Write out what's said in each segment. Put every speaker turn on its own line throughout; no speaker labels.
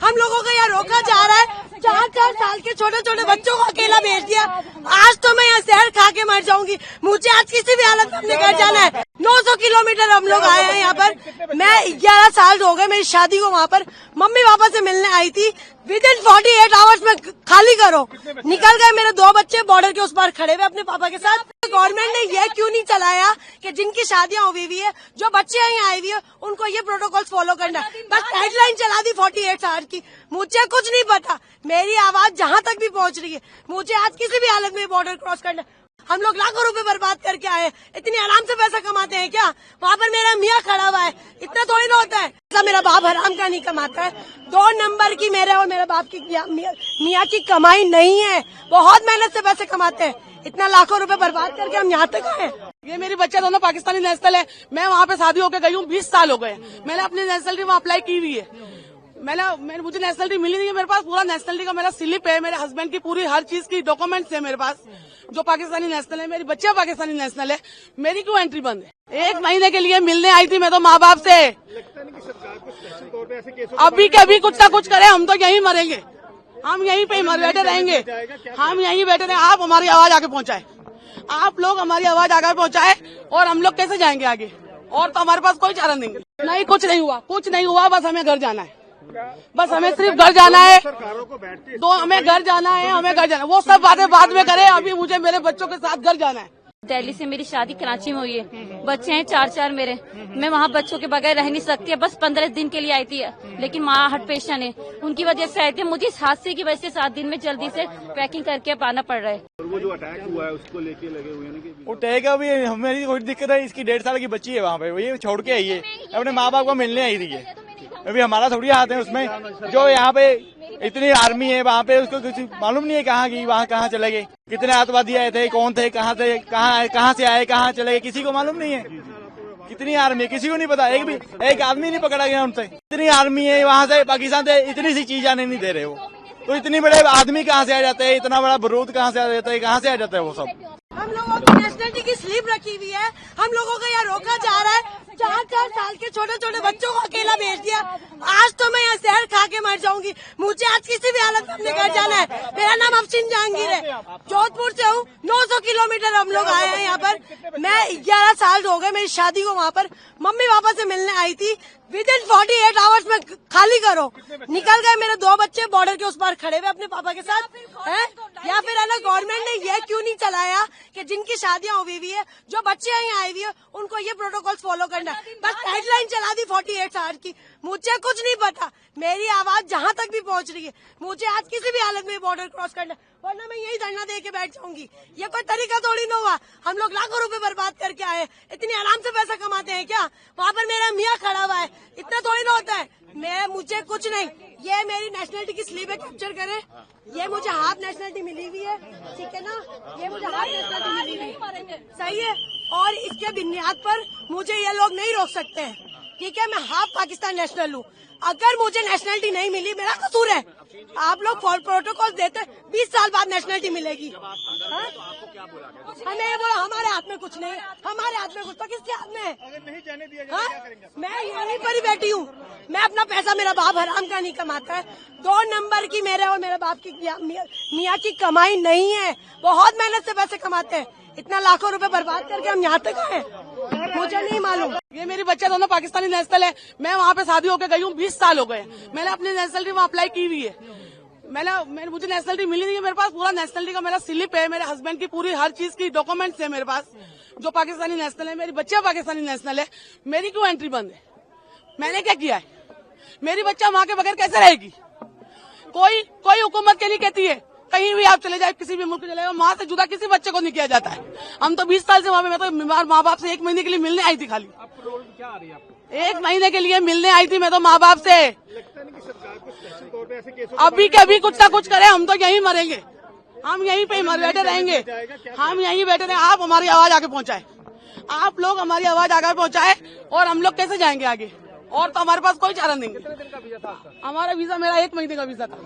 हम लोगों को यहाँ रोका जा रहा है। 4-4 साल के छोटे छोटे बच्चों को अकेला भेज दिया। आज तो मैं यहाँ जहर खा के मर जाऊंगी। मुझे आज किसी भी हालत में अपने घर जाना है। 900 किलोमीटर हम लोग आए हैं यहाँ पर। मैं 11 साल हो गए मेरी शादी को। वहाँ पर मम्मी पापा से मिलने आई थी। विदिन 48 आवर्स में खाली करो। निकल गए मेरे 2 बच्चे बॉर्डर के उस पार खड़े हुए अपने पापा के साथ। गवर्नमेंट ने ये क्यों नहीं चलाया कि जिनकी शादियां हुई हुई है, जो बच्चे यहाँ आई हुई है, उनको ये प्रोटोकॉल्स फॉलो करना है। बस हेडलाइन चला दी 48 आवर की। मुझे कुछ नहीं पता। मेरी आवाज जहाँ तक भी पहुँच रही है, मुझे आज किसी भी हालत में बॉर्डर क्रॉस करना है। हम लोग लाखों रुपए बर्बाद करके आए। इतनी आराम से पैसा कमाते हैं क्या? वहाँ पर मेरा मियाँ खड़ा हुआ है। इतना थोड़ी ना होता है। ऐसा मेरा बाप हराम का नहीं कमाता है। 2 नंबर की मेरे और मेरे बाप की मियाँ की कमाई नहीं है। बहुत मेहनत से पैसे कमाते हैं। इतना लाखों रुपए बर्बाद करके हम यहाँ तक आए।
ये मेरी बच्चे दोनों पाकिस्तानी नेशनल है। मैं वहाँ पे शादी होकर गई हूँ। 20 साल हो गए। मैंने अपनी नेशनलिटी वहाँ अप्लाई की हुई है। मुझे नेशनलिटी मिली नहीं है। मेरे पास पूरा नेशनलिटी का मेरा स्लिप है। मेरे हस्बैंड की पूरी हर चीज की डॉक्यूमेंट्स है मेरे पास, जो पाकिस्तानी नेशनल है। मेरी बच्चे पाकिस्तानी नेशनल है। मेरी क्यों एंट्री बंद है? 1 महीने के लिए मिलने आई थी मैं तो माँ बाप से। अभी कभी कुछ ना कुछ करे, हम तो यहीं मरेंगे। हम यहीं पे बैठे रहेंगे। हम यहीं बैठे रहेंगे। आप हमारी आवाज आगे पहुँचाए। आप लोग हमारी आवाज आगे पहुँचाए और हम लोग कैसे जाएंगे आगे? और तो हमारे पास कोई चारा नहीं है। नहीं, कुछ नहीं हुआ। कुछ नहीं हुआ। बस हमें घर जाना है। बस हमें सिर्फ घर जाना है। हमें घर जाना है। हमें घर जाना है। वो सब बातें बाद में करें। अभी मुझे मेरे बच्चों के साथ घर जाना है।
दिल्ली से मेरी शादी कराची में हुई है। बच्चे हैं 4 मेरे। मैं वहाँ बच्चों के बगैर रह नहीं सकती। बस 15 दिन के लिए आई थी, लेकिन माँ हार्ट पेशेंट है, उनकी वजह से आई थी। मुझे इस हादसे की वजह से 7 दिन में जल्दी से पैकिंग करके आना पड़ रहा है।
और वो जो अटैक हुआ है उसको लेके लगे हुए हैं कि
वो अटैक अभी हमें कोई दिक्कत है। इसकी 1.5 साल की बच्ची है वहाँ पे। वो ये छोड़ के आई है। अपने माँ बाप को मिलने आई थी। अभी हमारा थोड़ी हाथ है उसमें। जो यहाँ पे इतनी आर्मी है वहाँ पे, उसको कुछ मालूम नहीं है कहाँ की, वहाँ कहाँ चले गए, कितने आतंकवादी आए थे, कौन थे, कहाँ से आए, कहाँ चले गए, किसी को मालूम नहीं है। कितनी आर्मी है किसी को नहीं पता। एक आदमी नहीं पकड़ा गया उनसे। इतनी आर्मी है वहाँ से, पाकिस्तान से इतनी सी चीज आने नहीं दे रहे वो। तो इतनी बड़े आदमी कहाँ से आ जाते हैं? इतना बड़ा बारूद कहाँ से आ जाता है? कहाँ से आ जाता है वो सब?
हम लोगों की नेशनलिटी की स्लिप रखी हुई है। हम लोगों को यहाँ रोका जा रहा है। 4-4 साल के छोटे छोटे बच्चों को अकेला भेज दिया। आज तो मैं यहाँ जहर खा के मर जाऊंगी। मुझे आज किसी भी हालत में अपने घर जाना है। मेरा नाम अफसीन जहांगीर है। जोधपुर से हूँ। 900 किलोमीटर हम लोग आए हैं यहाँ पर। मैं 11 साल हो गए मेरी शादी को। वहाँ पर मम्मी पापा से मिलने आई थी। विदिन 48 आवर्स में खाली करो। निकल गए मेरे 2 बच्चे बॉर्डर के उस पार खड़े हुए अपने पापा के साथ है। या फिर है ना, गवर्नमेंट ने ये क्यों नहीं चलाया कि जिनकी शादियां हुई हुई है, जो बच्चे यहाँ आई हुई है, उनको ये प्रोटोकॉल्स फॉलो करना है। बस हेडलाइन चला दी 48 आवर की। मुझे कुछ नहीं पता। मेरी आवाज जहाँ तक भी पहुँच रही है, मुझे आज किसी भी हालत में बॉर्डर क्रॉस करना है, वरना मैं यही धरना दे के बैठ जाऊंगी। ये कोई तरीका थोड़ी ना हुआ। हम लोग लाखों रुपए बर्बाद करके आए। इतनी आराम से पैसा कमाते हैं क्या? वहाँ पर मेरा मियाँ खड़ा हुआ है। इतना थोड़ी ना होता है। मुझे कुछ नहीं। ये मेरी नेशनलिटी की स्लीप है, कैप्चर करे। ये मुझे हाफ नेशनलिटी मिली हुई है, ठीक है ना? ये मुझे हाफ नेशनलिटी मिली हुई है, सही है। और इसके बुनियाद पर मुझे ये लोग नहीं रोक सकते हैं, ठीक है? मैं हाफ पाकिस्तान नेशनल हूँ। अगर मुझे नेशनलिटी नहीं मिली, मेरा कसूर है। आप लोग प्रोटोकॉल देते, 20 साल बाद नेशनलिटी मिलेगी। हमें ये बोला हमारे हाथ में कुछ नहीं है। हमारे हाथ में कुछ तो किसके हाथ में है?
अगर नहीं जाने दिया जाए क्या करेंगे?
मैं यहीं पर ही बैठी हूँ। मैं अपना पैसा, मेरा बाप हराम का नहीं कमाता है। 2 नंबर की मेरे और मेरे बाप की मियाँ की कमाई नहीं है। बहुत मेहनत से पैसे कमाते हैं। इतना लाखों रुपए बर्बाद करके हम यहाँ तक आए, मुझे नहीं मालूम।
ये मेरी बच्चे दोनों पाकिस्तानी नेशनल है। मैं वहाँ पे शादी होकर गई हूँ। 20 साल हो गए। मैंने अपनी नेशनलिटी वहाँ अप्लाई की हुई है। मुझे नेशनलिटी मिली नहीं है। मेरे पास पूरा नेशनलिटी का मेरा स्लिप है। मेरे हस्बैंड की पूरी हर चीज की डॉक्यूमेंट्स है मेरे पास, जो पाकिस्तानी नेशनल है। मेरी बच्चे पाकिस्तानी नेशनल है। मेरी क्यों एंट्री बंद है? मैंने क्या किया है? मेरी बच्चा माँ के बगैर कैसे रहेगी? कोई हुकूमत के लिए कहती है कहीं भी आप चले जाए, किसी भी मुल्क चले जाए, माँ से जुदा किसी बच्चे को नहीं किया जाता है। हम तो 20 साल से वहाँ पे, मैं तो बीमार माँ बाप से 1 महीने के लिए मिलने आई थी। खाली
आपको रोल क्या आ रही है आपको?
1 महीने के लिए मिलने आई थी मैं तो माँ बाप से।
लगता नहीं कि सरकार को स्पेशल तौर पे ऐसे केसों
अभी कभी कुछ ना कुछ करे, हम तो यहीं मरेंगे। हम यहीं पे बैठे रहेंगे। हम यहीं बैठे रहेंगे। आप हमारी आवाज आगे पहुँचाए। आप लोग हमारी आवाज आगे पहुँचाए और हम लोग कैसे जाएंगे आगे? और तो हमारे पास कोई चारा नहीं है। हमारा वीजा, मेरा 1 महीने का वीजा था।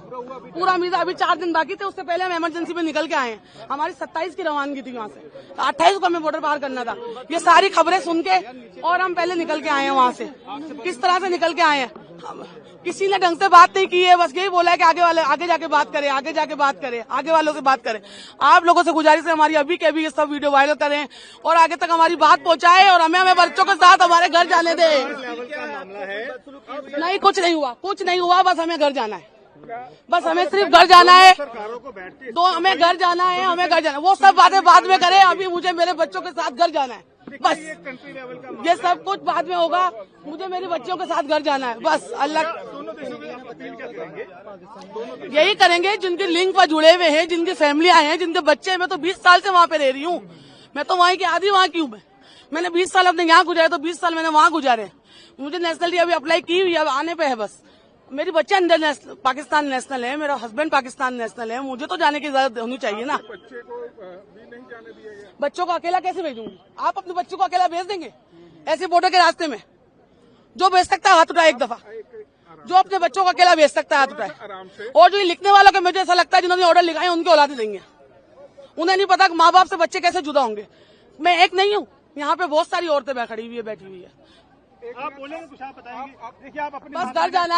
पूरा वीजा, अभी 4 दिन बाकी थे। उससे पहले हम इमरजेंसी में निकल के आए हैं। हमारी 27 की रवानगी थी वहाँ से, तो 28 को हमें बॉर्डर पार करना था। ये सारी खबरें सुन के और हम पहले निकल के आए हैं वहाँ से। किस तरह से निकल के आए हैं? किसी ने ढंग से बात नहीं की है, बस यही बोला है कि आगे जाके बात करें, आगे वालों से बात करें। आप लोगों से गुजारिश है हमारी अभी के अभी ये सब वीडियो वायरल करें और आगे तक हमारी बात पहुंचाएं और हमें बच्चों के साथ हमारे घर जाने दें। नहीं, कुछ नहीं हुआ, बस हमें घर जाना है, बस हमें सिर्फ घर जाना है, हमें घर जाना है, वो सब बातें बाद में करें, अभी मुझे मेरे बच्चों के साथ घर जाना है, बस ये सब कुछ बाद में होगा, मुझे मेरे बच्चों के साथ घर जाना है, बस अल्लाह यही करेंगे जिनके लिंक पर जुड़े हुए हैं, जिनकी फैमिलियां हैं, जिनके बच्चे हैं। मैं तो 20 साल से वहाँ पे रह रही हूँ, मैं तो वहीं की आधी वहाँ की हूँ। मैंने 20 साल अपने यहाँ गुजारे तो 20 साल मैंने वहाँ गुजारे। मुझे नेशनलिटी अभी अप्लाई की हुई, अब आने पे है बस। मेरी बच्चे अंदर पाकिस्तान नेशनल है, मेरा हस्बैंड पाकिस्तान नेशनल है, मुझे तो जाने की इजाजत होनी चाहिए ना। बच्चों को अकेला कैसे भेजूंगी? आप अपने बच्चों को अकेला भेज देंगे ऐसे बॉर्डर के रास्ते में? जो भेज सकता है हाथ उठाए एक दफा, जो अपने बच्चों को अकेला भेज सकता है हाथ उठाए। और जो लिखने वालों को मुझे ऐसा लगता है जिन्होंने ऑर्डर लिखा है उनके औलादे देंगे, उन्हें नहीं पता कि माँ बाप से बच्चे कैसे जुदा होंगे। मैं एक नहीं हूँ, यहाँ पे बहुत सारी औरतें खड़ी हुई है, बैठी हुई है।
आप बोलेंगे कुछ, आप बताएंगे। देखिए आप अपने
बस घर जाना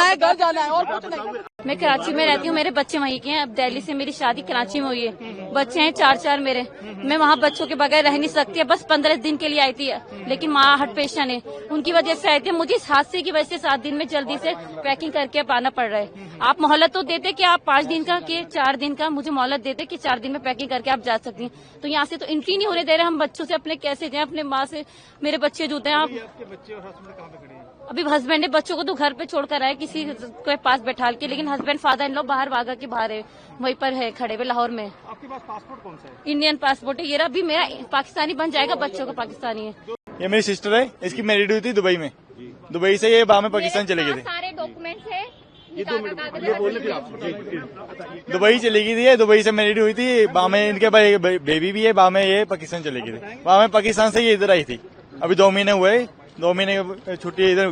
है और कुछ नहीं।
मैं कराची में रहती हूँ, मेरे बच्चे वहीं के हैं। अब दिल्ली से मेरी शादी कराची में हुई है, बच्चे हैं 4 मेरे। मैं वहाँ बच्चों के बगैर रह नहीं सकती, बस 15 दिन के लिए आई थी, लेकिन माँ हार्ट पेशेंट है, उनकी वजह से आई थी। मुझे इस हादसे की वजह से 7 दिन में जल्दी से पैकिंग करके अब आना पड़ रहा है। आप मोहलत तो देते कि आप 5 दिन का कि 4 दिन का मुझे मोहलत देते कि 4 दिन में पैकिंग करके आप जा सकती हैं, तो यहाँ से तो एंट्री नहीं होने दे रहे। हम बच्चों से अपने कैसे जाएं? अपने माँ से मेरे बच्चे जुते हैं। आप
बच्चे और हस्बैंड कहाँ पे खड़े हैं?
अभी हस्बैंड ने बच्चों को तो घर पे छोड़कर आए किसी के पास बैठा के, लेकिन हस्बैंड फादर इन लोग बाहर वागा के बाहर है, वहीं पर है खड़े हुए लाहौर में।
आपके पास पासपोर्ट कौन सा है?
इंडियन पासपोर्ट है, ये अभी मेरा पाकिस्तानी बन जाएगा, बच्चों का पाकिस्तानी है।
ये मेरी सिस्टर है, इसकी मैरिड हुई थी दुबई में, दुबई से ये बाद में पाकिस्तान चले गए थे।
सारे डॉक्यूमेंट्स है,
दुबई चली गई थी, दुबई से मैरिड हुई थी, वहाँ में इनके भाई बेबी भी है, वहाँ में ये पाकिस्तान चले गए थे। वहाँ में पाकिस्तान से ये इधर आई थी, अभी 2 महीने हुए, 2 महीने की छुट्टी इधर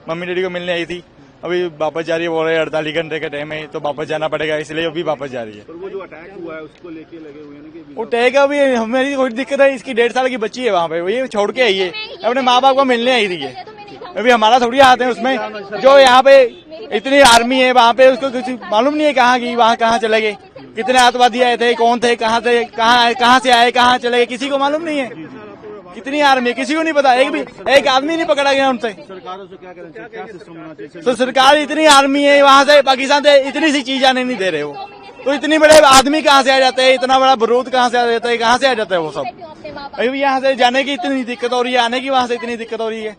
मम्मी डैडी को मिलने आई थी। अभी वापस जा रही है, बोल रहे 48 घंटे का टाइम है तो वापस जाना पड़ेगा, इसलिए अभी वापस जा रही है।
और वो जो अटैक हुआ है उसको लेके लगे हुए हैं कि
वो टैग अभी हमारी कोई दिक्कत है, इसकी 1.5 साल की बच्ची है वहाँ पे, वो ये छोड़ के आई है, अपने माँ बाप को मिलने आई थी। अभी हमारा थोड़ी हाथ है उसमें, जो यहाँ पे इतनी आर्मी है वहाँ पे, उसको कुछ मालूम नहीं है कहाँ की, वहाँ कहाँ चले गए, कितने आतंकवादी आए थे, कौन थे, कहाँ से आए, कहाँ चले गए, किसी को मालूम नहीं है। कितनी आर्मी है किसी को नहीं पता, एक आदमी नहीं पकड़ा गया उनसे।
सरकारों से क्या करें, क्या सिस्टम होना चाहिए?
तो सरकार इतनी आर्मी है वहाँ से पाकिस्तान से इतनी सी चीज आने नहीं दे रहे, वो तो इतने बड़े आदमी कहाँ से आ जाते हैं, इतना बड़ा बारूद कहाँ से आ जाता है, कहाँ से आ जाता है वो सब। अभी यहाँ से जाने की इतनी दिक्कत हो रही है, आने की वहाँ से इतनी दिक्कत हो रही है,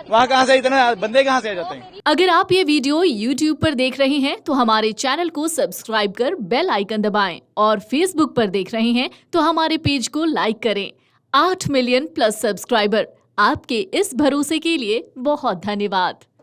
वहाँ कहाँ से इतने बंदे कहाँ से आ जाते हैं।
अगर आप ये वीडियो YouTube पर देख रहे हैं तो हमारे चैनल को सब्सक्राइब कर बेल आइकन दबाएं, और Facebook पर देख रहे हैं तो हमारे पेज को लाइक करें। 8 मिलियन प्लस सब्सक्राइबर, आपके इस भरोसे के लिए बहुत धन्यवाद।